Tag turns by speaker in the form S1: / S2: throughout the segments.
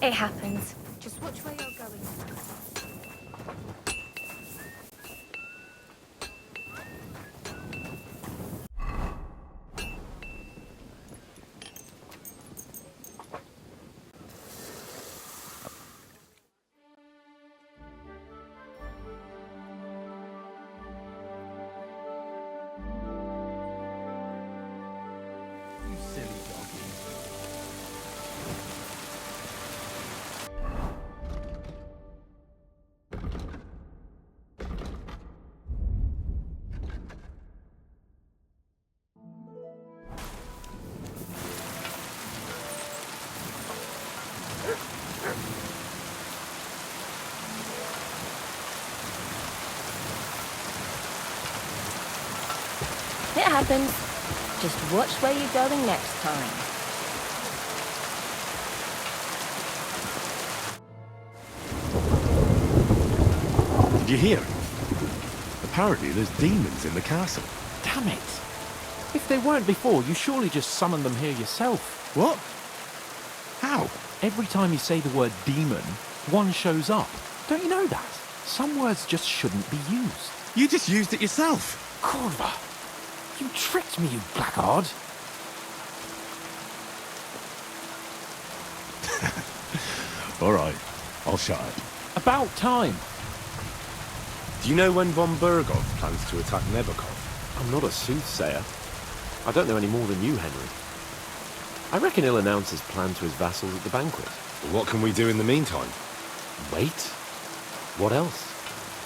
S1: It happens. Just watch where you're going. It happens. Just watch where you're going next time.
S2: Did you hear? Apparently there's demons in the castle.
S3: Damn it! If they weren't before, you surely just summoned them here yourself.
S2: What? How?
S3: Every time you say the word demon, one shows up. Don't you know that? Some words just shouldn't be used.
S2: You just used it yourself.
S3: Corva! You tricked me, you blackguard!
S2: All right, I'll shut it.
S3: About time!
S2: Do you know when von Bergov plans to attack Nebakov?
S4: I'm not a soothsayer. I don't know any more than you, Henry. I reckon he'll announce his plan to his vassals at the banquet.
S2: Well, what can we do in the meantime?
S4: Wait? What else?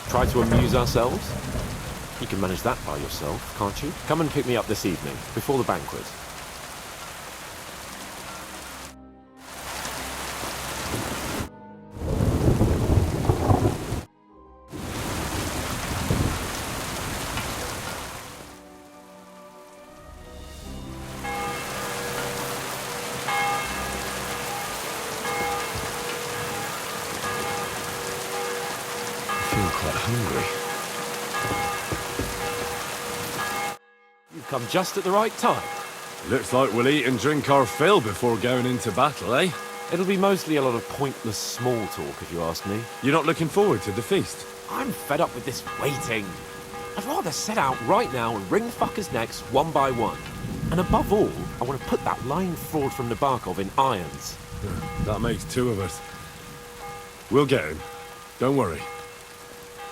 S4: Try to amuse ourselves? You can manage that by yourself, can't you? Come and pick me up this evening, before the banquet.
S2: I feel quite hungry.
S4: You've come just at the right time.
S2: Looks like we'll eat and drink our fill before going into battle, eh?
S4: It'll be mostly a lot of pointless small talk, if you ask me.
S2: You're not looking forward to the feast?
S4: I'm fed up with this waiting. I'd rather set out right now and wring fuckers' necks one by one. And above all, I want to put that lying fraud from Nebakov in irons.
S2: That makes two of us. We'll get him. Don't worry.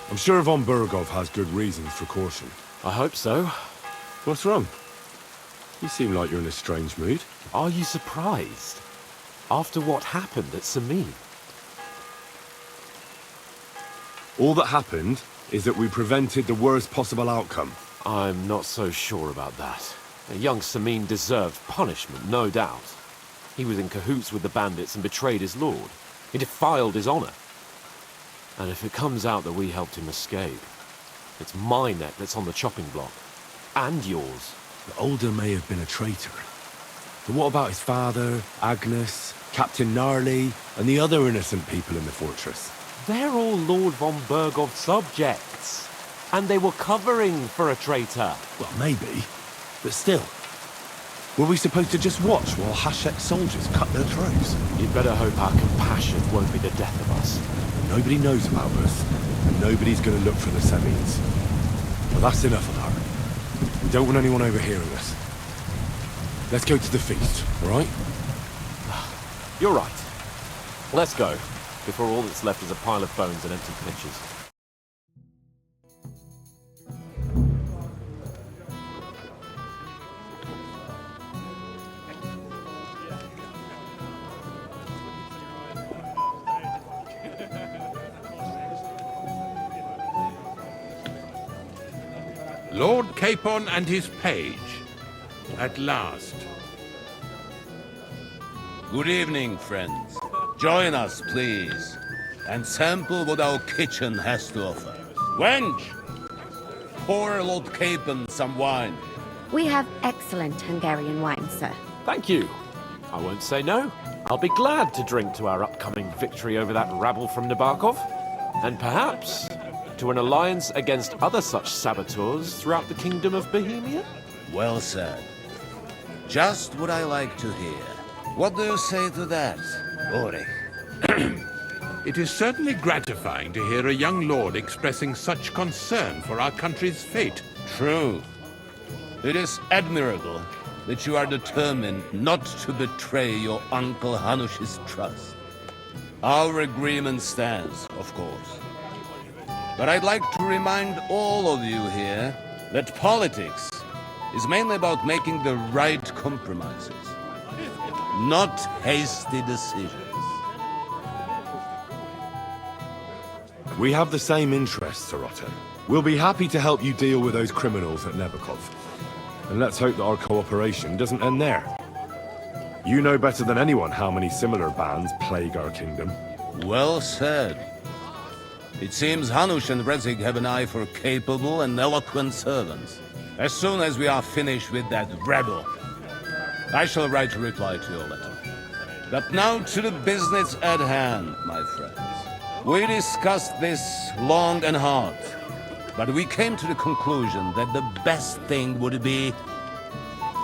S2: I'm sure von Bergov has good reasons for caution.
S4: I hope so.
S2: What's wrong? You seem like you're in a strange mood.
S4: Are you surprised? After what happened at Samin?
S2: All that happened is that we prevented the worst possible outcome.
S4: I'm not so sure about that. Young Samin deserved punishment, no doubt. He was in cahoots with the bandits and betrayed his lord. He defiled his honor. And if it comes out that we helped him escape, it's my neck that's on the chopping block. And yours.
S2: The older may have been a traitor. But what about his father, Agnes, Captain Gnarly, and the other innocent people in the fortress?
S4: They're all Lord von Bergov's subjects. And they were covering for a traitor.
S2: Well, maybe. But still. Were we supposed to just watch while Hashek's soldiers cut their throats?
S4: You'd better hope our compassion won't be the death of us.
S2: Nobody knows about us, and nobody's going to look for the Semines. Well, that's enough of that. We don't want anyone overhearing us. Let's go to the feast, all right?
S4: You're right. Let's go, before all that's left is a pile of bones and empty pitchers.
S5: Lord Capon and his page. At last.
S6: Good evening, friends. Join us, please, and sample what our kitchen has to offer. Wench! Pour Lord Capon some wine.
S7: We have excellent Hungarian wine, sir.
S4: Thank you. I won't say no. I'll be glad to drink to our upcoming victory over that rabble from Nebakov. And perhaps to an alliance against other such saboteurs throughout the kingdom of Bohemia?
S6: Well said. Just what I like to hear. What do you say to that, Ulrich?
S5: It is certainly gratifying to hear a young lord expressing such concern for our country's fate.
S6: True. It is admirable that you are determined not to betray your Uncle Hanush's trust. Our agreement stands, of course. But I'd like to remind all of you here that politics is mainly about making the right compromises, not hasty decisions.
S2: We have the same interests, Sir Otto. We'll be happy to help you deal with those criminals at Nebakov. And let's hope that our cooperation doesn't end there. You know better than anyone how many similar bands plague our kingdom.
S6: Well said. It seems Hanush and Rezig have an eye for capable and eloquent servants. As soon as we are finished with that rebel, I shall write a reply to your letter. But now to the business at hand, my friends. We discussed this long and hard, but we came to the conclusion that the best thing would be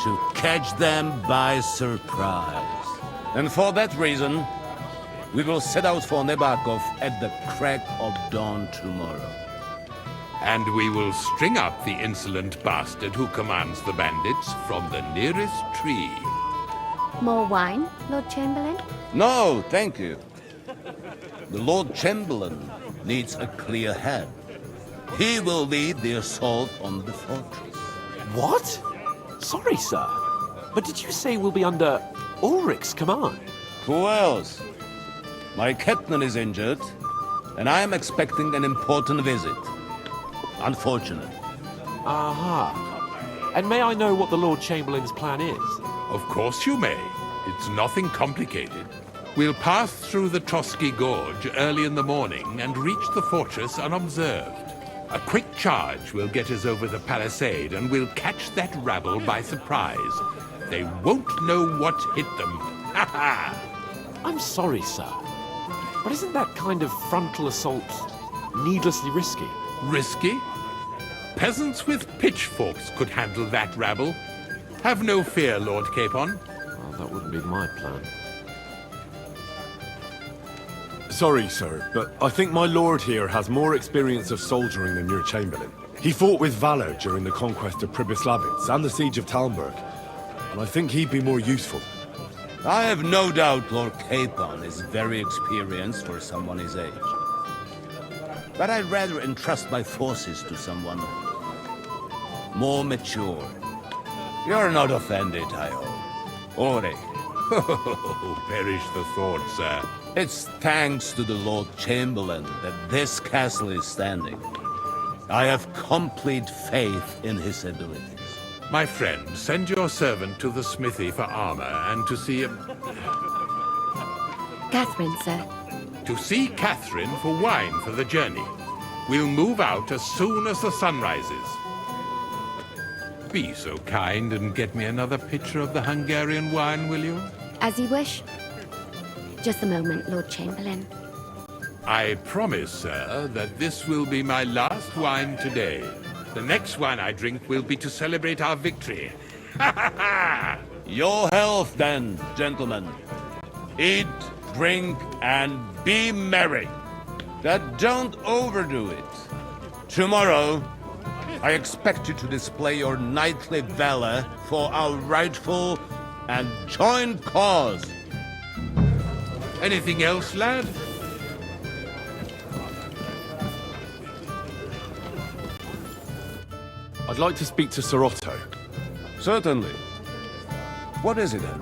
S6: to catch them by surprise. And for that reason, we will set out for Nebakov at the crack of dawn tomorrow.
S5: And we will string up the insolent bastard who commands the bandits from the nearest tree.
S7: More wine, Lord Chamberlain?
S6: No, thank you. The Lord Chamberlain needs a clear head. He will lead the assault on the fortress.
S4: What? Sorry, sir. But did you say we'll be under Ulrich's command?
S6: Who else? My captain is injured, and I am expecting an important visit. Unfortunate.
S4: Aha. And may I know what the Lord Chamberlain's plan is?
S5: Of course you may. It's nothing complicated. We'll pass through the Trosky Gorge early in the morning and reach the fortress unobserved. A quick charge will get us over the palisade and we'll catch that rabble by surprise. They won't know what hit them. Ha ha!
S4: I'm sorry, sir. But isn't that kind of frontal assault needlessly risky?
S5: Risky? Peasants with pitchforks could handle that rabble. Have no fear, Lord Capon.
S4: Well, that wouldn't be my plan.
S2: Sorry, sir, but I think my lord here has more experience of soldiering than your Chamberlain. He fought with valor during the conquest of Pribyslavitz and the siege of Talmberg, and I think he'd be more useful.
S6: I have no doubt Lord Capon is very experienced for someone his age. But I'd rather entrust my forces to someone more mature. You're not offended, I hope. Ulrich.
S5: Oh, perish the thought, sir.
S6: It's thanks to the Lord Chamberlain that this castle is standing. I have complete faith in his abilities.
S5: My friend, send your servant to the smithy for armor and to see
S7: Catherine, sir.
S5: to see Catherine for wine for the journey. We'll move out as soon as the sun rises. Be so kind and get me another pitcher of the Hungarian wine, will you?
S7: As you wish. Just a moment, Lord Chamberlain.
S5: I promise, sir, that this will be my last wine today. The next wine I drink will be to celebrate our victory. Ha ha ha!
S6: Your health, then, gentlemen. Eat, drink, and be merry. But don't overdo it. Tomorrow, I expect you to display your knightly valor for our rightful and joint cause.
S5: Anything else, lad?
S2: I'd like to speak to Sir Otto.
S6: Certainly. What is it, then?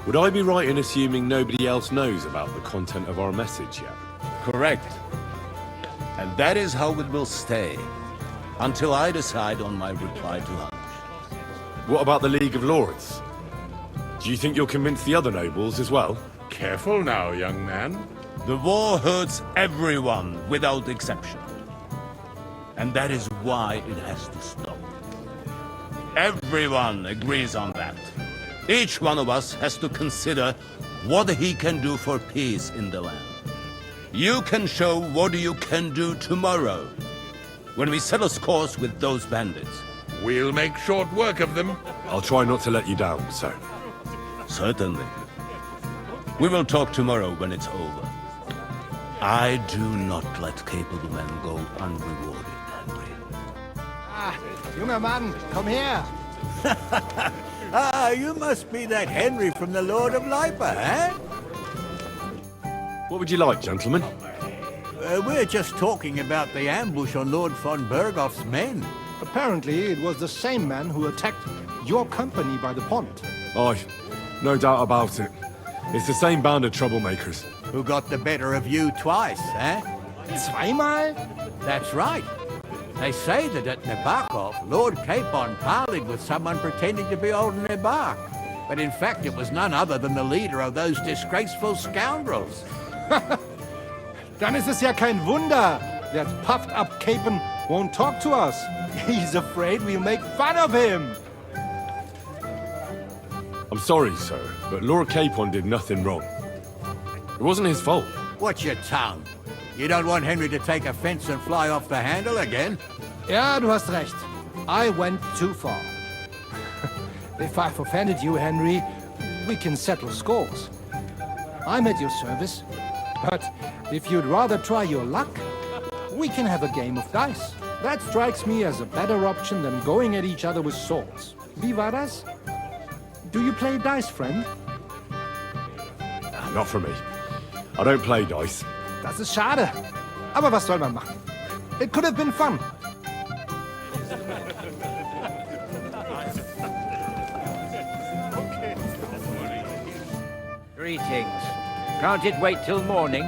S2: Would I be right in assuming nobody else knows about the content of our message yet?
S6: Correct. And that is how it will stay, until I decide on my reply to Hans.
S2: What about the League of Lords? Do you think you'll convince the other nobles as well?
S5: Careful now, young man.
S6: The war hurts everyone without exception. And that is why it has to stop. Everyone agrees on that. Each one of us has to consider what he can do for peace in the land. You can show what you can do tomorrow, when we settle scores with those bandits.
S5: We'll make short work of them.
S2: I'll try not to let you down, sir.
S6: Certainly. We will talk tomorrow when it's over. I do not let capable men go unrewarded, Henry.
S8: Junger Mann, komm her!
S9: You must be that Henry from the Lord of Lipa, eh?
S2: What would you like, gentlemen?
S9: We're just talking about the ambush on Lord von Bergoff's men.
S8: Apparently, it was the same man who attacked your company by the pond.
S2: Aye, no doubt about it. It's the same band of troublemakers.
S9: Who got the better of you twice, eh?
S8: Zweimal?
S9: That's right. They say that at Nebakov, Lord Capon parleyed with someone pretending to be old Nebak. But in fact, it was none other than the leader of those disgraceful scoundrels.
S8: Dann ist es ja kein Wunder that puffed-up Capon won't talk to us. He's afraid we'll make fun of him.
S2: I'm sorry, sir, but Lord Capon did nothing wrong. It wasn't his fault.
S9: Watch your tongue. You don't want Henry to take offense and fly off the handle again?
S8: Ja, du hast recht. I went too far. If I've offended you, Henry, we can settle scores. I'm at your service. But if you'd rather try your luck, we can have a game of dice. That strikes me as a better option than going at each other with swords. Wie war das? Do you play dice, friend?
S2: Not for me. I don't play dice.
S8: Das ist schade. Aber was soll man machen? It could have been fun.
S10: Greetings. Can't it wait till morning?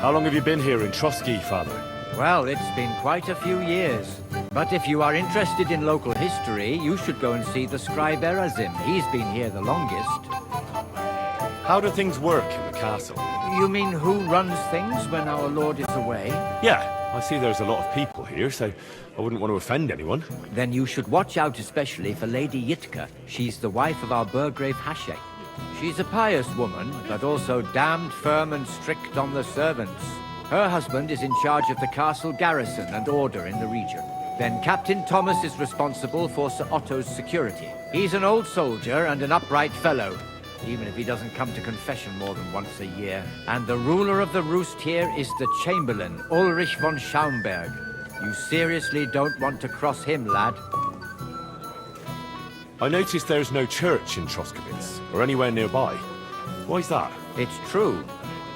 S2: How long have you been here in Trosky, Father?
S10: Well, it's been quite a few years. But if you are interested in local history, you should go and see the scribe Erazim. He's been here the longest.
S2: How do things work in the castle?
S10: You mean who runs things when our lord is away?
S2: Yeah, I see there's a lot of people here, so I wouldn't want to offend anyone.
S10: Then you should watch out especially for Lady Yitka. She's the wife of our Burgrave Hashek. She's a pious woman, but also damned firm and strict on the servants. Her husband is in charge of the castle garrison and order in the region. Then Captain Thomas is responsible for Sir Otto's security. He's an old soldier and an upright fellow, even if he doesn't come to confession more than once a year. And the ruler of the roost here is the Chamberlain, Ulrich von Schaumburg. You seriously don't want to cross him, lad.
S2: I noticed there's no church in Troskowitz, or anywhere nearby. Why's that?
S10: It's true.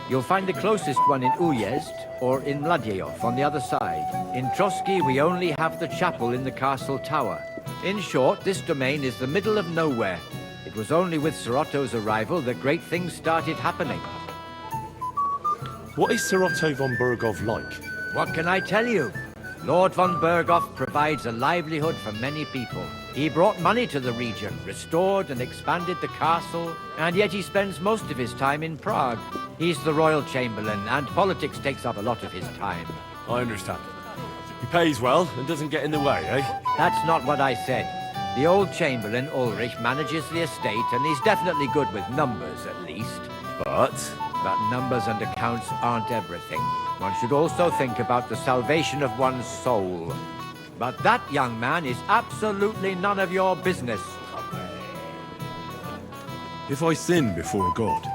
S10: You'll find the closest one in Uyezd or in Mladyeyov on the other side. In Trosky, we only have the chapel in the castle tower. In short, this domain is the middle of nowhere. It was only with Sir Otto's arrival that great things started happening.
S2: What is Sir Otto von Bergoff like?
S10: What can I tell you? Lord von Bergoff provides a livelihood for many people. He brought money to the region, restored and expanded the castle, and yet he spends most of his time in Prague. He's the royal chamberlain, and politics takes up a lot of his time.
S2: I understand. He pays well and doesn't get in the way, eh?
S10: That's not what I said. The old chamberlain, Ulrich, manages the estate, and he's definitely good with numbers, at least.
S2: But
S10: numbers and accounts aren't everything. One should also think about the salvation of one's soul. But that, young man, is absolutely none of your business.
S2: if I sin before God,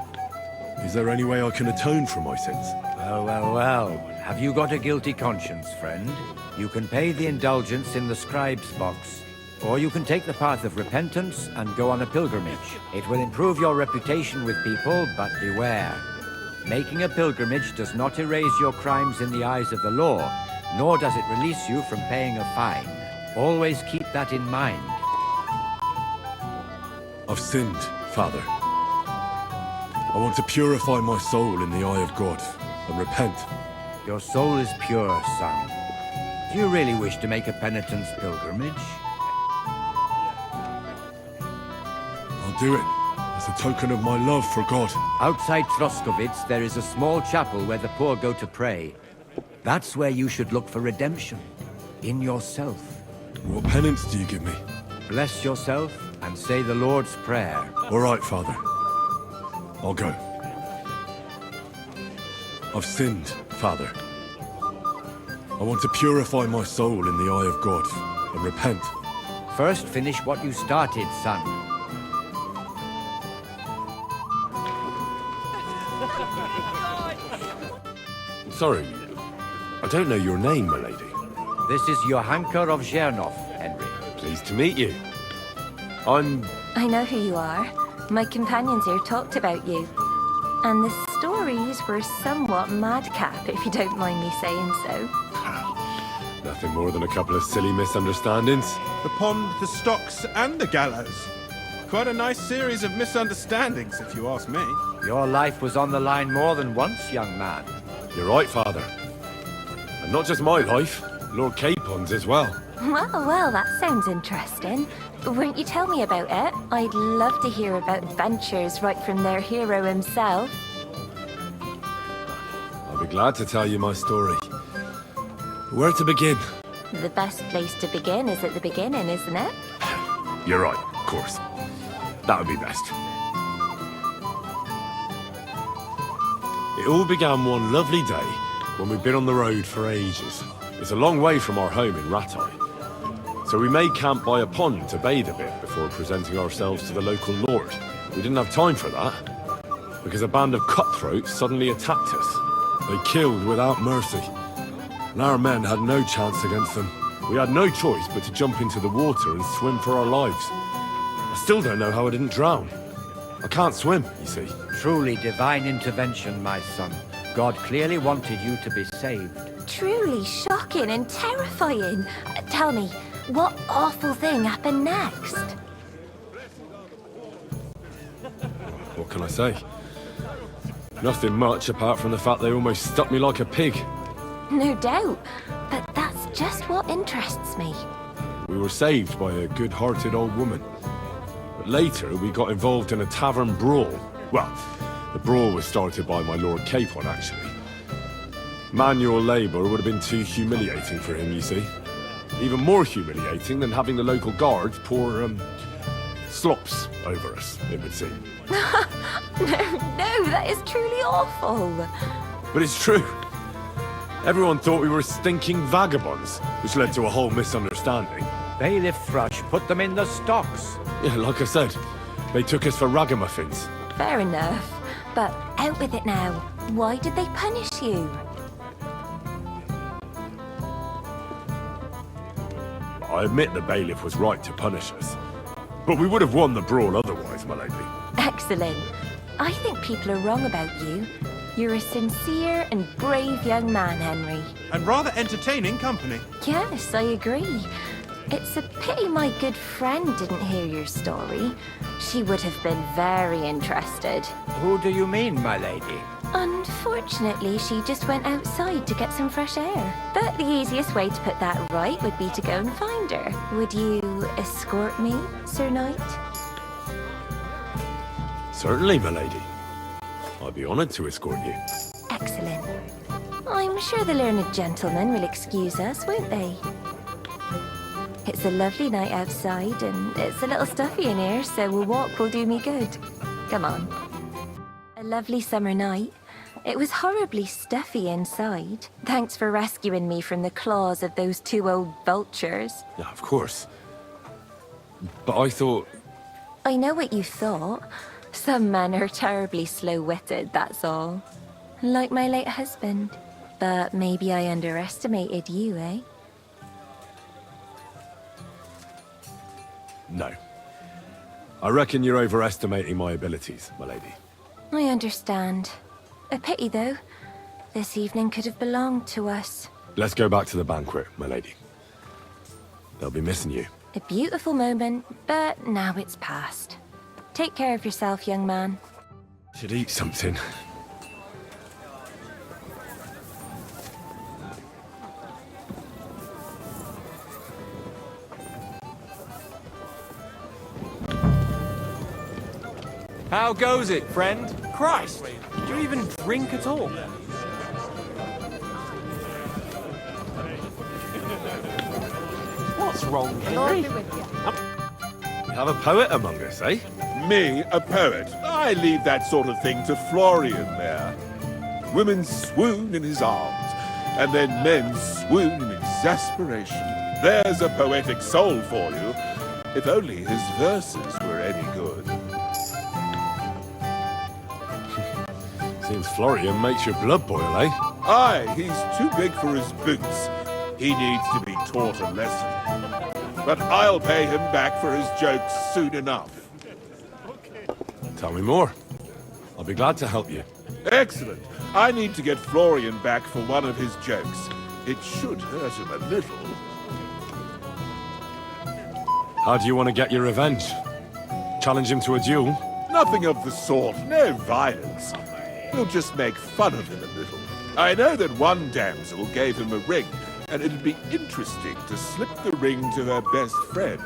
S2: is there any way I can atone for my sins?
S10: Well. Have you got a guilty conscience, friend? You can pay the indulgence in the scribe's box. Or you can take the path of repentance and go on a pilgrimage. It will improve your reputation with people, but beware. Making a pilgrimage does not erase your crimes in the eyes of the law, nor does it release you from paying a fine. Always keep that in mind.
S2: I've sinned, Father. I want to purify my soul in the eye of God and repent.
S10: Your soul is pure, son. Do you really wish to make a penitence pilgrimage?
S2: I'll do it as a token of my love for God.
S10: Outside Troskowitz, there is a small chapel where the poor go to pray. That's where you should look for redemption. In yourself.
S2: What penance do you give me?
S10: Bless yourself and say the Lord's Prayer.
S2: All right, Father. I'll go. I've sinned, Father. I want to purify my soul in the eye of God and repent.
S10: First, finish what you started, son.
S2: Sorry, I don't know your name, milady.
S10: This is Johanka of Zhernov, Henry.
S2: Pleased to meet you. I'm...
S1: I know who you are. My companions here talked about you. And the stories were somewhat madcap, if you don't mind me saying so.
S2: nothing more than a couple of silly misunderstandings.
S11: The pond, the stocks, and the gallows. Quite a nice series of misunderstandings, if you ask me.
S10: Your life was on the line more than once, young man.
S2: You're right, Father. And not just my life, Lord Capon's as well.
S1: Well, that sounds interesting. Won't you tell me about it? I'd love to hear about adventures right from their hero himself.
S2: I'll be glad to tell you my story. Where to begin?
S1: The best place to begin is at the beginning, isn't it?
S2: You're right, of course. That would be best. It all began one lovely day when we'd been on the road for ages. It's a long way from our home in Ratai. So we made camp by a pond to bathe a bit before presenting ourselves to the local lord. We didn't have time for that, because a band of cutthroats suddenly attacked us. They killed without mercy, and our men had no chance against them. We had no choice but to jump into the water and swim for our lives. I still don't know how I didn't drown. I can't swim, you see.
S10: Truly divine intervention, my son. God clearly wanted you to be saved.
S1: Truly shocking and terrifying. Tell me, what awful thing happened next?
S2: What can I say? Nothing much apart from the fact they almost stuck me like a pig.
S1: No doubt, but that's just what interests me.
S2: We were saved by a good-hearted old woman. But later, we got involved in a tavern brawl. Well, the brawl was started by my Lord Capon, actually. Manual labor would have been too humiliating for him, you see. Even more humiliating than having the local guards pour, slops over us, it would seem.
S1: No, that is truly awful.
S2: But it's true. Everyone thought we were stinking vagabonds, which led to a whole misunderstanding.
S10: Bailiff Thrush put them in the stocks.
S2: Yeah, like I said, they took us for ragamuffins.
S1: Fair enough. But out with it now. Why did they punish you?
S2: I admit the bailiff was right to punish us. But we would have won the brawl otherwise, my lady.
S1: Excellent. I think people are wrong about you. You're a sincere and brave young man, Henry.
S11: And rather entertaining company.
S1: Yes, I agree. It's a pity my good friend didn't hear your story. She would have been very interested.
S10: Who do you mean, my lady?
S1: Unfortunately, she just went outside to get some fresh air. But the easiest way to put that right would be to go and find her. Would you escort me, Sir Knight?
S2: Certainly, my lady. I'd be honored to escort you.
S1: Excellent. I'm sure the learned gentlemen will excuse us, won't they? It's a lovely night outside, and it's a little stuffy in here, so a walk will do me good. Come on. A lovely summer night. It was horribly stuffy inside. Thanks for rescuing me from the claws of those two old vultures.
S2: Yeah, of course. But I thought...
S1: I know what you thought. Some men are terribly slow-witted, that's all. Like my late husband. But maybe I underestimated you, eh?
S2: No. I reckon you're overestimating my abilities, my lady.
S1: I understand. A pity, though. This evening could have belonged to us.
S2: Let's go back to the banquet, my lady. They'll be missing you.
S1: A beautiful moment, but now it's past. Take care of yourself, young man.
S2: Should eat something.
S3: How goes it, friend? Christ! Do you even drink at all? What's wrong, Henry?
S2: We have a poet among us, eh?
S12: Me, a poet? I leave that sort of thing to Florian there. Women swoon in his arms, and then men swoon in exasperation. There's a poetic soul for you, if only his verses were any good.
S2: Seems Florian makes your blood boil, eh?
S12: Aye, he's too big for his boots. He needs to be taught a lesson. But I'll pay him back for his jokes soon enough.
S2: Tell me more. I'll be glad to help you.
S12: Excellent. I need to get Florian back for one of his jokes. It should hurt him a little.
S2: How do you want to get your revenge? Challenge him to a duel?
S12: Nothing of the sort. No violence. We'll just make fun of him a little. I know that one damsel gave him a ring, and it'd be interesting to slip the ring to her best friend.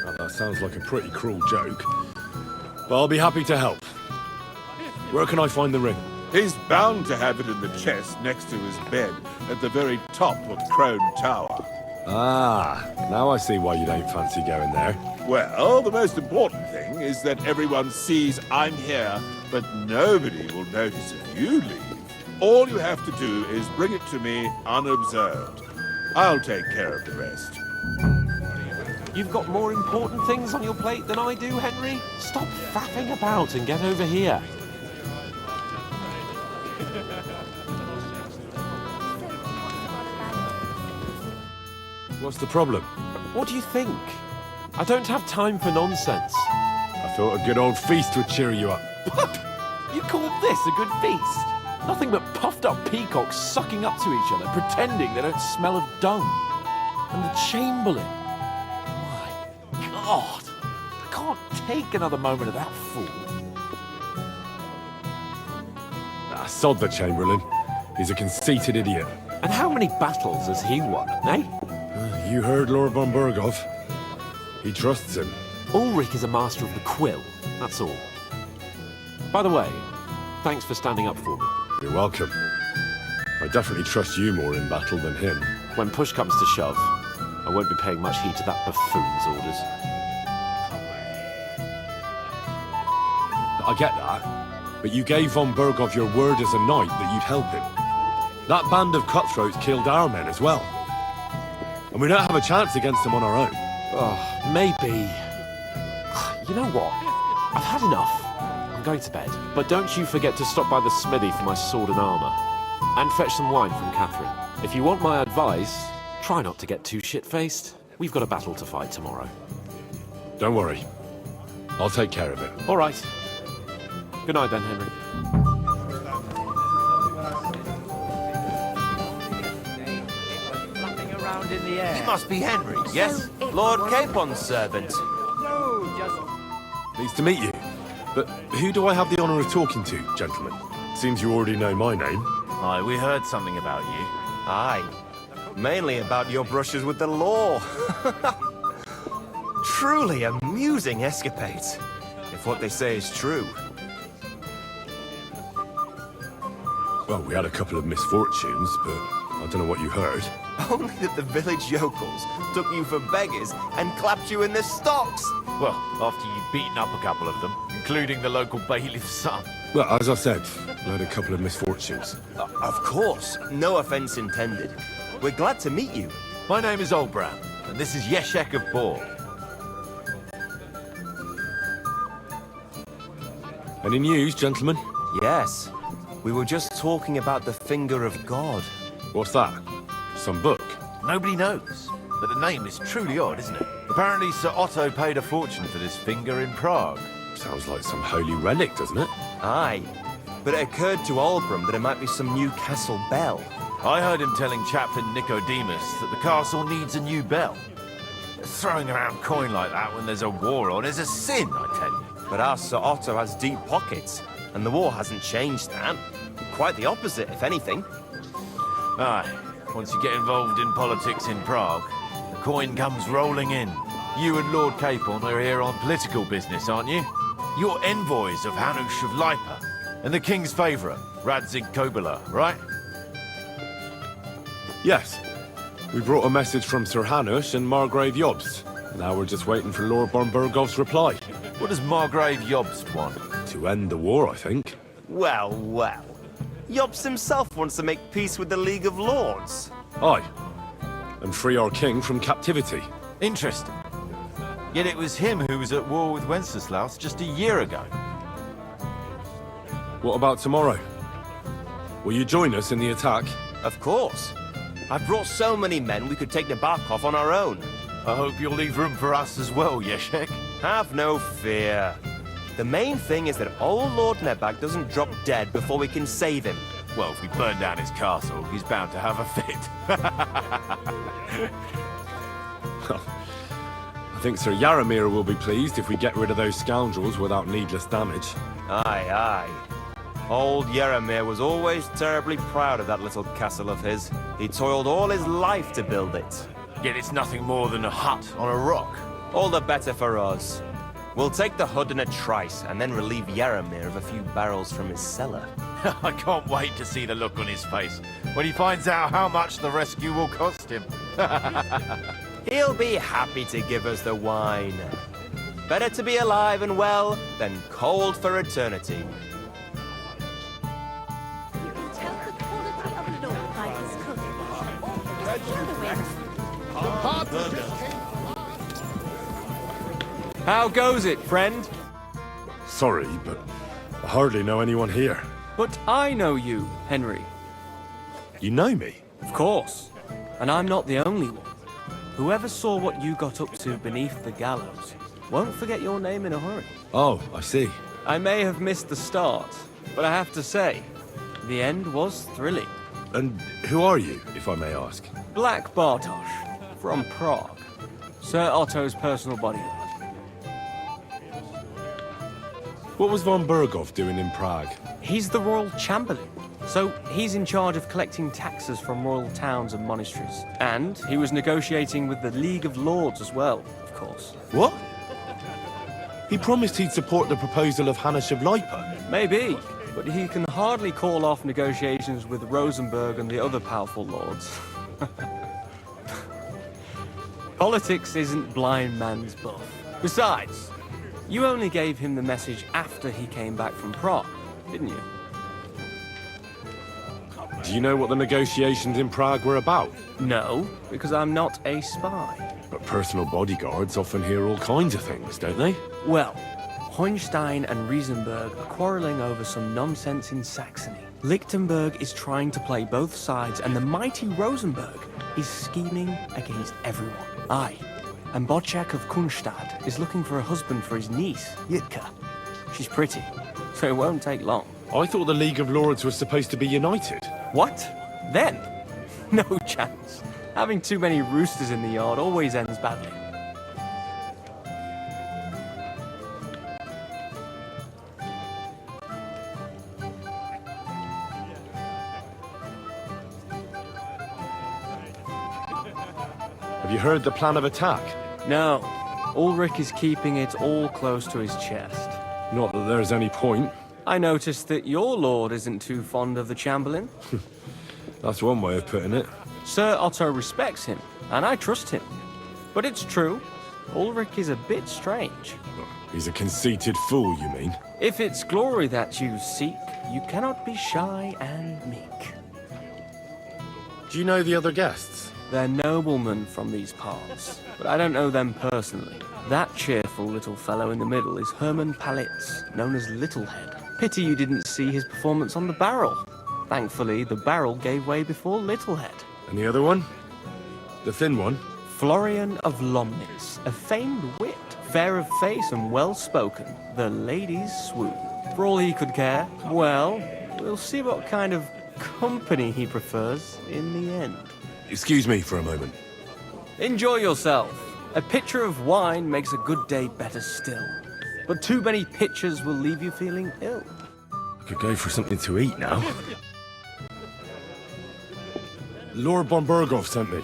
S2: Well, that sounds like a pretty cruel joke. But I'll be happy to help. Where can I find the ring?
S12: He's bound to have it in the chest next to his bed at the very top of Crone Tower.
S2: Ah, now I see why you don't fancy going there.
S12: Well, the most important thing is that everyone sees I'm here, but nobody will notice if you leave. All you have to do is bring it to me unobserved. I'll take care of the rest.
S4: You've got more important things on your plate than I do, Henry? Stop faffing about and get over here.
S2: What's the problem?
S4: What do you think? I don't have time for nonsense.
S2: I thought a good old feast would cheer you up.
S4: You call this a good feast? Nothing but puffed up peacocks sucking up to each other, pretending they don't smell of dung. And the Chamberlain. My God. I can't take another moment of that fool.
S2: Sod the Chamberlain. He's a conceited idiot.
S4: And how many battles has he won, eh?
S2: You heard Lord von Berghoff. He trusts him.
S4: Ulrich is a master of the quill, that's all. By the way, thanks for standing up for me.
S2: You're welcome. I definitely trust you more in battle than him.
S4: When push comes to shove, I won't be paying much heed to that buffoon's orders.
S2: I get that, but you gave von Berghoff your word as a knight that you'd help him. That band of cutthroats killed our men as well. And we don't have a chance against them on our own.
S4: Oh, maybe. You know what? I've had enough. I'm going to bed. But don't you forget to stop by the smithy for my sword and armor. And fetch some wine from Catherine. If you want my advice, try not to get too shit-faced. We've got a battle to fight tomorrow.
S2: Don't worry. I'll take care of it.
S4: All right. Good night then, Henry.
S10: In the air.
S13: He must be Henry, yes? Lord Capon's servant.
S10: No, just...
S2: Pleased to meet you. But who do I have the honor of talking to, gentlemen? Seems you already know my name.
S13: Aye, we heard something about you. Aye. Mainly about your brushes with the law. Truly amusing escapades, if what they say is true.
S2: Well, we had a couple of misfortunes, but I don't know what you heard.
S13: Only that the village yokels took you for beggars and clapped you in the stocks.
S14: Well, after you'd beaten up a couple of them, including the local bailiff's son.
S2: Well, as I said, we had a couple of misfortunes.
S13: Of course, no offense intended. We're glad to meet you.
S14: My name is Olbram, and this is Yeshek of Bor.
S2: Any news, gentlemen?
S13: Yes. We were just talking about the Finger of God.
S2: What's that? Some book?
S14: Nobody knows, but the name is truly odd, isn't it? Apparently Sir Otto paid a fortune for this finger in Prague.
S2: Sounds like some holy relic, doesn't it?
S13: Aye, but it occurred to Olbram that it might be some new castle bell.
S14: I heard him telling Chaplain Nicodemus that the castle needs a new bell. Throwing around coin like that when there's a war on is a sin, I tell you.
S13: But our Sir Otto has deep pockets, and the war hasn't changed that. Quite the opposite, if anything.
S14: Aye, once you get involved in politics in Prague, the coin comes rolling in. You and Lord Capon are here on political business, aren't you? You're envoys of Hanush of Lipa, and the king's favourite, Radzig Kobyla, right?
S2: Yes. We brought a message from Sir Hanush and Margrave Jobst. Now we're just waiting for Lord von Berghoff's reply.
S14: What does Margrave Jobst want?
S2: To end the war, I think.
S13: Well, well. Jobst himself wants to make peace with the League of Lords.
S2: Aye. And free our king from captivity.
S14: Interesting. Yet it was him who was at war with Wenceslaus just a year ago.
S2: What about tomorrow? Will you join us in the attack?
S13: Of course. I've brought so many men we could take Nebakov on our own.
S14: I hope you'll leave room for us as well, Yeshek.
S13: Have no fear. The main thing is that old Lord Nebak doesn't drop dead before we can save him.
S14: Well, if we burn down his castle, he's bound to have a fit.
S2: I think Sir Yaramir will be pleased if we get rid of those scoundrels without needless damage.
S13: Aye, aye. Old Yaramir was always terribly proud of that little castle of his. He toiled all his life to build it.
S14: Yet it's nothing more than a hut on a rock.
S13: All the better for us. We'll take the hood in a trice, and then relieve Yaramir of a few barrels from his cellar.
S14: I can't wait to see the look on his face when he finds out how much the rescue will cost him.
S13: He'll be happy to give us the wine. Better to be alive and well than cold for eternity.
S1: You can tell the quality of a lord by his cooking. Or just the other way around.
S15: How goes it, friend?
S2: Sorry, but I hardly know anyone here.
S15: But I know you, Henry.
S2: You know me?
S15: Of course. And I'm not the only one. Whoever saw what you got up to beneath the gallows won't forget your name in a hurry.
S2: Oh, I see.
S15: I may have missed the start, but I have to say, the end was thrilling.
S2: And who are you, if I may ask?
S15: Black Bartosz, from Prague. Sir Otto's personal bodyguard.
S2: What was von Burgov doing in Prague?
S15: He's the royal chamberlain, so he's in charge of collecting taxes from royal towns and monasteries. And he was negotiating with the League of Lords as well, of course.
S2: What? He promised he'd support the proposal of Hannes of Lipa.
S15: Maybe, but he can hardly call off negotiations with Rosenberg and the other powerful lords. Politics isn't blind man's buff. Besides, you only gave him the message after he came back from Prague, didn't you?
S2: Do you know what the negotiations in Prague were about?
S15: No, because I'm not a spy.
S2: But personal bodyguards often hear all kinds of things, don't they?
S15: Well, Hohenstein and Riesenberg are quarreling over some nonsense in Saxony. Lichtenberg is trying to play both sides, and the mighty Rosenberg is scheming against everyone. Aye. And Bocek of Kunstadt is looking for a husband for his niece, Yitka. She's pretty, so it won't take long.
S2: I thought the League of Lords was supposed to be united.
S15: What? Then? No chance. Having too many roosters in the yard always ends badly.
S2: Have you heard the plan of attack?
S15: No. Ulrich is keeping it all close to his chest.
S2: Not that there's any point.
S15: I noticed that your lord isn't too fond of the Chamberlain.
S2: That's one way of putting it.
S15: Sir Otto respects him, and I trust him. But it's true, Ulrich is a bit strange.
S2: He's a conceited fool, you mean?
S15: If it's glory that you seek, you cannot be shy and meek.
S2: Do you know the other guests?
S15: They're noblemen from these parts, but I don't know them personally. That cheerful little fellow in the middle is Herman Palitz, known as Littlehead. Pity you didn't see his performance on the barrel. Thankfully, the barrel gave way before Littlehead.
S2: And the other one? The thin one?
S15: Florian of Lomnitz, a famed wit, fair of face and well-spoken. The ladies swoon. For all he could care, well, we'll see what kind of company he prefers in the end.
S2: Excuse me for a moment.
S15: Enjoy yourself. A pitcher of wine makes a good day better still. But too many pitchers will leave you feeling ill.
S2: I could go for something to eat now. Lord von Burgov sent me.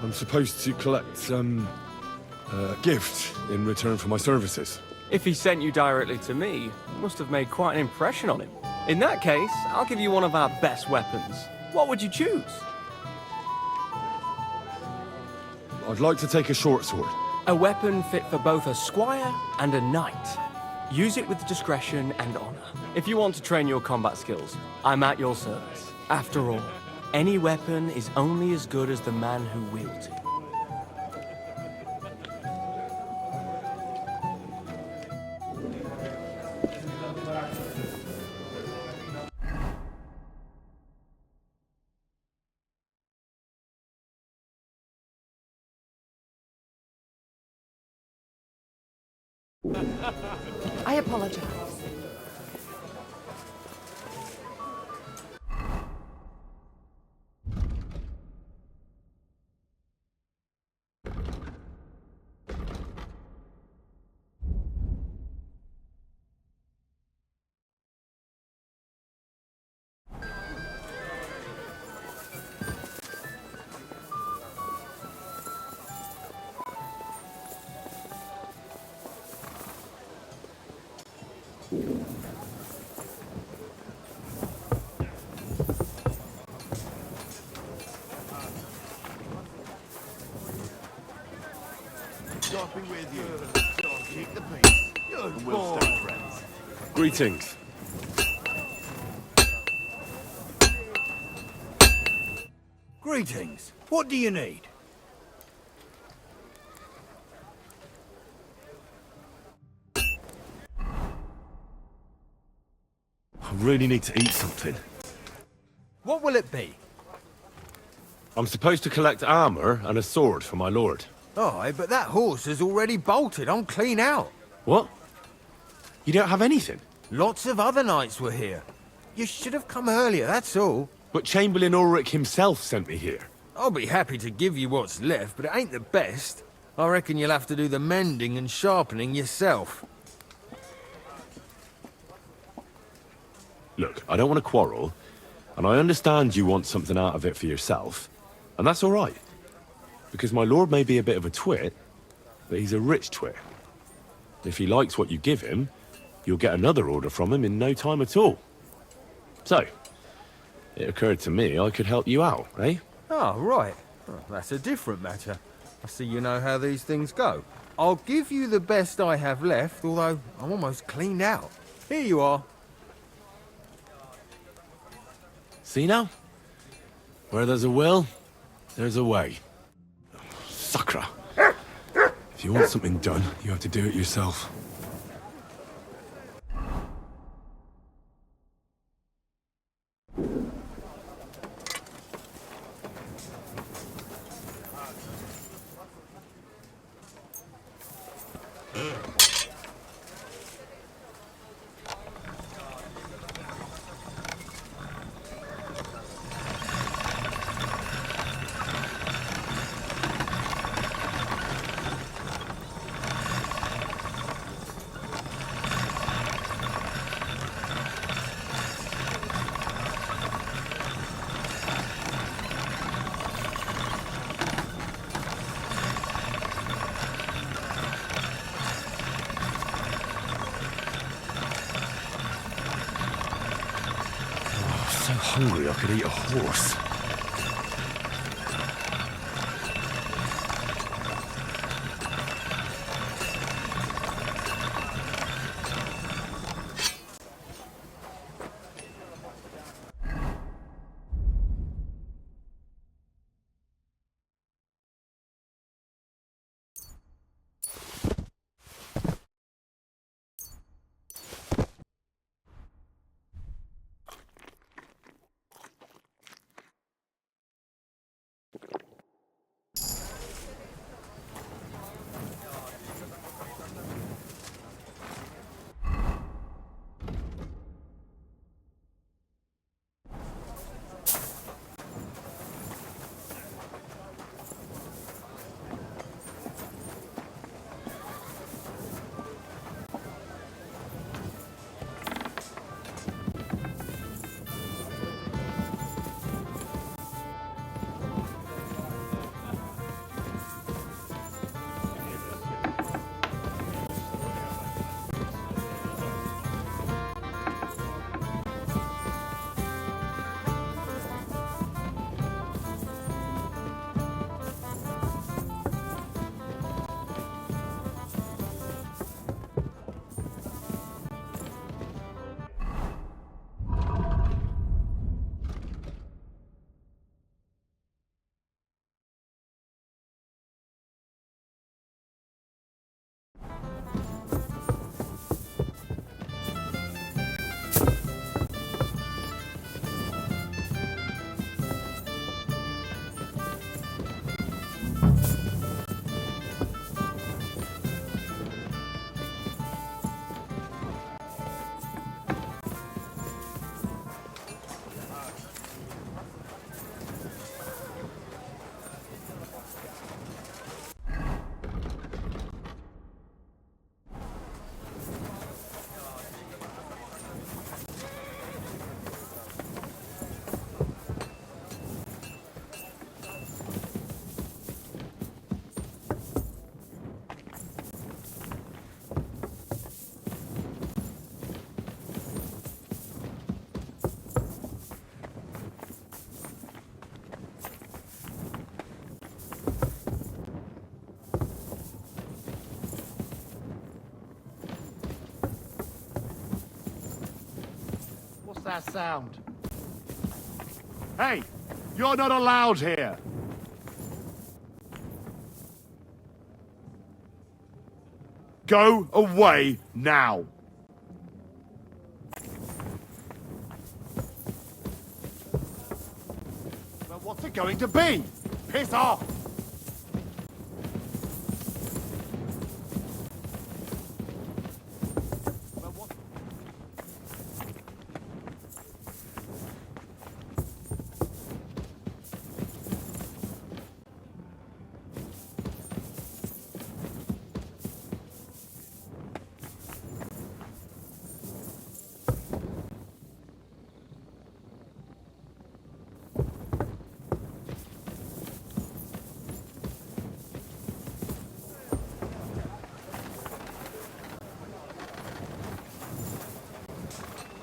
S2: I'm supposed to collect, a gift in return for my services.
S15: If he sent you directly to me, it must have made quite an impression on him. In that case, I'll give you one of our best weapons. What would you choose?
S2: I'd like to take a short sword.
S15: A weapon fit for both a squire and a knight. Use it with discretion and honor. If you want to train your combat skills, I'm at your service. After all, any weapon is only as good as the man who wields it.
S16: I apologize.
S14: God be with you. God keep the peace. And we'll stay friends.
S2: Greetings.
S9: Greetings. What do you need?
S2: I really need to eat something.
S9: What will it be?
S2: I'm supposed to collect armor and a sword for my lord.
S9: Aye, but that horse has already bolted. I'm clean out.
S2: What? You don't have anything?
S9: Lots of other knights were here. You should have come earlier, that's all.
S2: But Chamberlain Ulrich himself sent me here.
S9: I'll be happy to give you what's left, but it ain't the best. I reckon you'll have to do the mending and sharpening yourself.
S2: Look, I don't want to quarrel, and I understand you want something out of it for yourself, and that's all right. Because my lord may be a bit of a twit, but he's a rich twit. If he likes what you give him, you'll get another order from him in no time at all. So, it occurred to me I could help you out, eh?
S9: Oh, right. Oh, that's a different matter. I see you know how these things go. I'll give you the best I have left, although I'm almost cleaned out. Here you are.
S2: See now? Where there's a will, there's a way. Sucker. If you want something done, you have to do it yourself. So hungry I could eat a horse.
S16: that sound?
S17: Hey, you're not allowed here. Go away now. Well, what's it going to be? Piss off!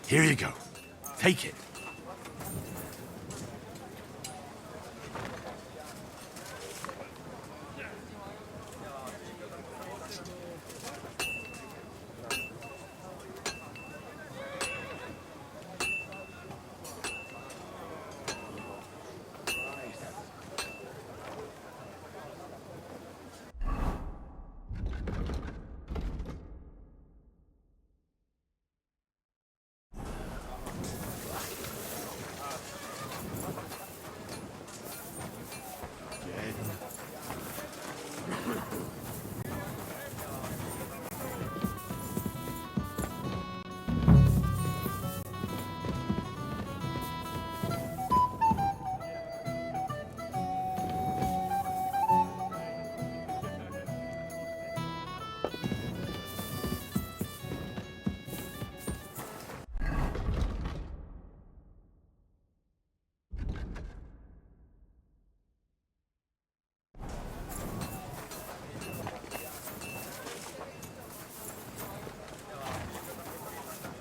S17: Here you go. Take it.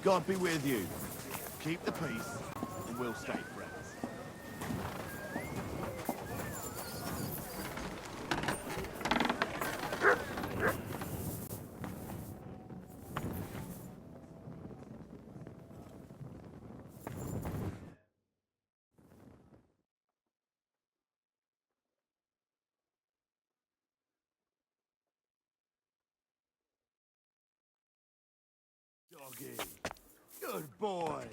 S17: God be with you. Keep the peace, and we'll stay friends. Doggy. Good boy.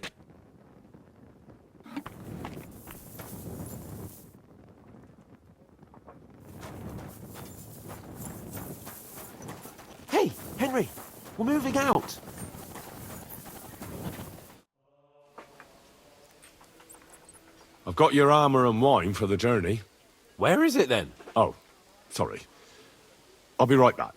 S4: Hey, Henry, we're moving out.
S2: I've got your armor and wine for the journey.
S4: Where is it then?
S2: Oh, sorry. I'll be right back.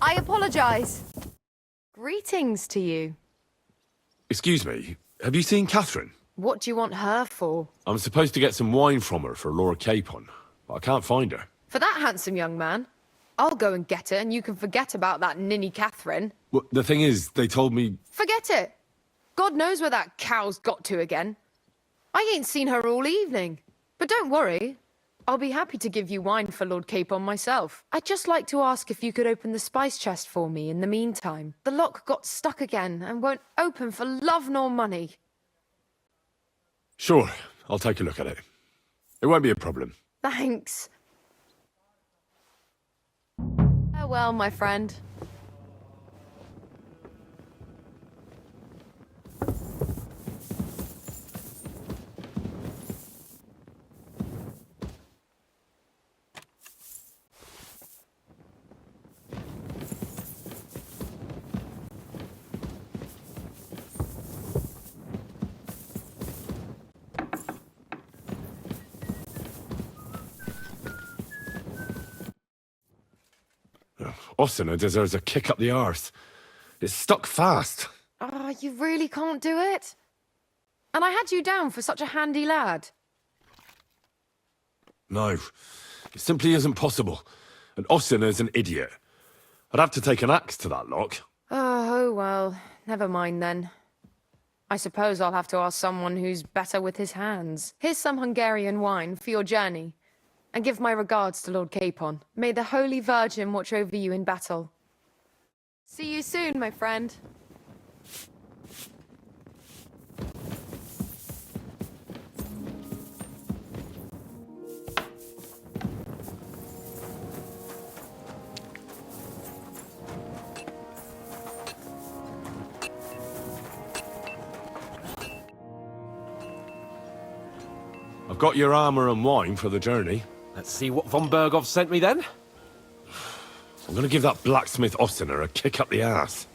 S18: I apologize. Greetings to you.
S2: Excuse me, have you seen Catherine?
S18: What do you want her for?
S2: I'm supposed to get some wine from her for Lord Capon, but I can't find her.
S18: For that handsome young man? I'll go and get it, and you can forget about that ninny Catherine.
S2: Well, the thing is, they told me...
S18: Forget it. God knows where that cow's got to again. I ain't seen her all evening. But don't worry. I'll be happy to give you wine for Lord Capon myself. I'd just like to ask if you could open the spice chest for me in the meantime. The lock got stuck again and won't open for love nor money.
S2: Sure, I'll take a look at it. It won't be a problem.
S18: Thanks. Farewell, my friend.
S2: Ossina deserves a kick up the arse. It's stuck fast.
S18: Ah, you really can't do it? And I had you down for such a handy lad.
S2: No, it simply isn't possible. And Ossina's an idiot. I'd have to take an axe to that lock.
S18: Oh, well, never mind then. I suppose I'll have to ask someone who's better with his hands. Here's some Hungarian wine for your journey. And give my regards to Lord Capon. May the Holy Virgin watch over you in battle. See you soon, my friend.
S2: I've got your armor and wine for the journey.
S4: Let's see what von Bergov sent me then.
S2: I'm gonna give that blacksmith Ossina a kick up the ass.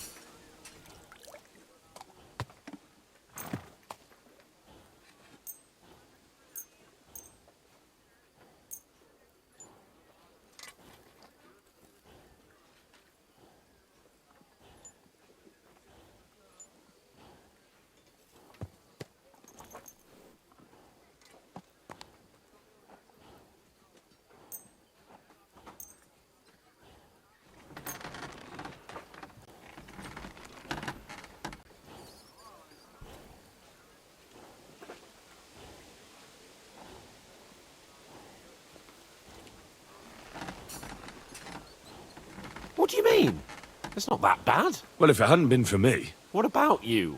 S4: What do you mean? It's not that bad.
S2: Well, if it hadn't been for me...
S4: What about you?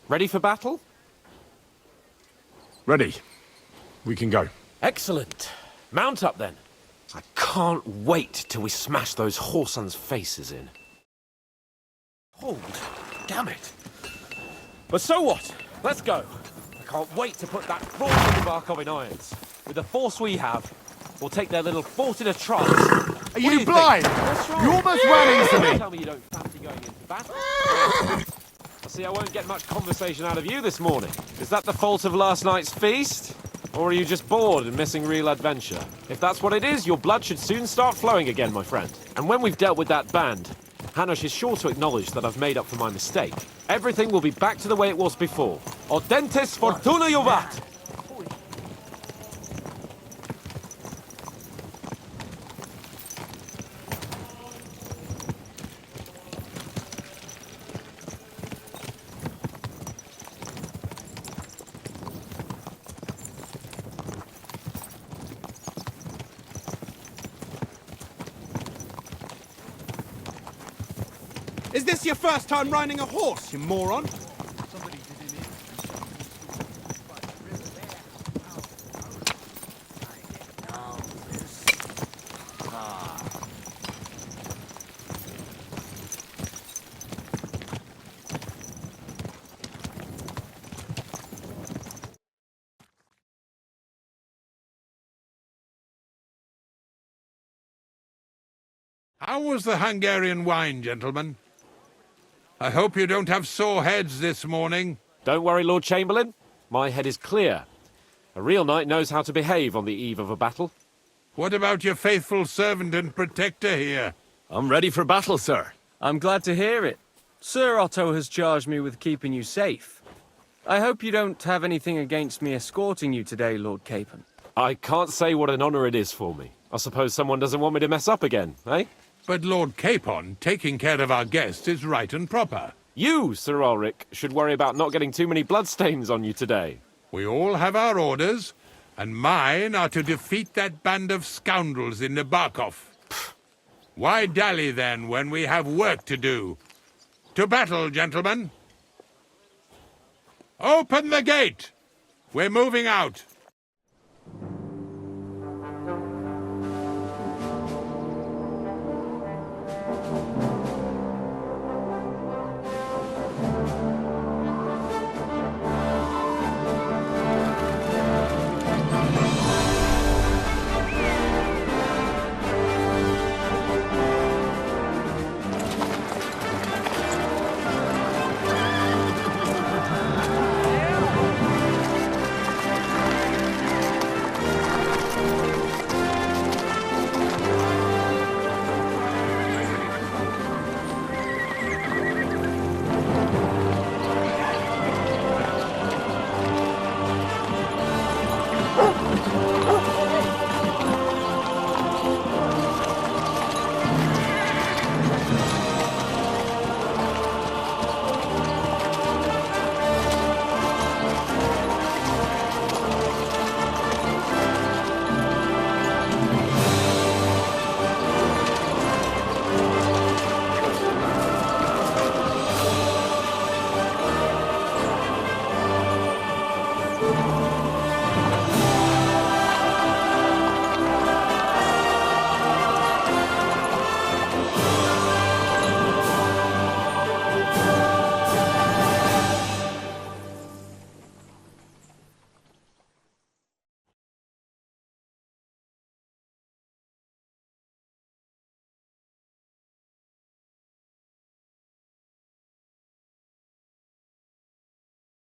S4: Ready for battle?
S2: Ready. We can go.
S4: Excellent. Mount up then. I can't wait till we smash those whoresons' faces in. Hold. Damn it. But so what? Let's go. I can't wait to put that fraud in Nebakov in irons. With the force we have, we'll take their little fort in a trice.
S17: Are you blind? You almost ran into me.
S4: Tell me you don't fancy going into battle. I see I won't get much conversation out of you this morning. Is that the fault of last night's feast? Or are you just bored and missing real adventure? If that's what it is, your blood should soon start flowing again, my friend. And when we've dealt with that band, Hanush is sure to acknowledge that I've made up for my mistake. Everything will be back to the way it was before. Audentes fortuna juvat!
S11: Is this your first time riding a horse, you moron?
S5: How was the Hungarian wine, gentlemen? I hope you don't have sore heads this morning.
S4: Don't worry, Lord Chamberlain. My head is clear. A real knight knows how to behave on the eve of a battle.
S5: What about your faithful servant and protector here?
S2: I'm ready for battle, sir.
S15: I'm glad to hear it. Sir Otto has charged me with keeping you safe. I hope you don't have anything against me escorting you today, Lord Capon.
S4: I can't say what an honor it is for me. I suppose someone doesn't want me to mess up again, eh?
S5: But Lord Capon, taking care of our guests is right and proper.
S4: You, Sir Ulrich, should worry about not getting too many bloodstains on you today.
S5: We all have our orders, and mine are to defeat that band of scoundrels in Nebakov. Why dally, then, when we have work to do? To battle, gentlemen! Open the gate! We're moving out.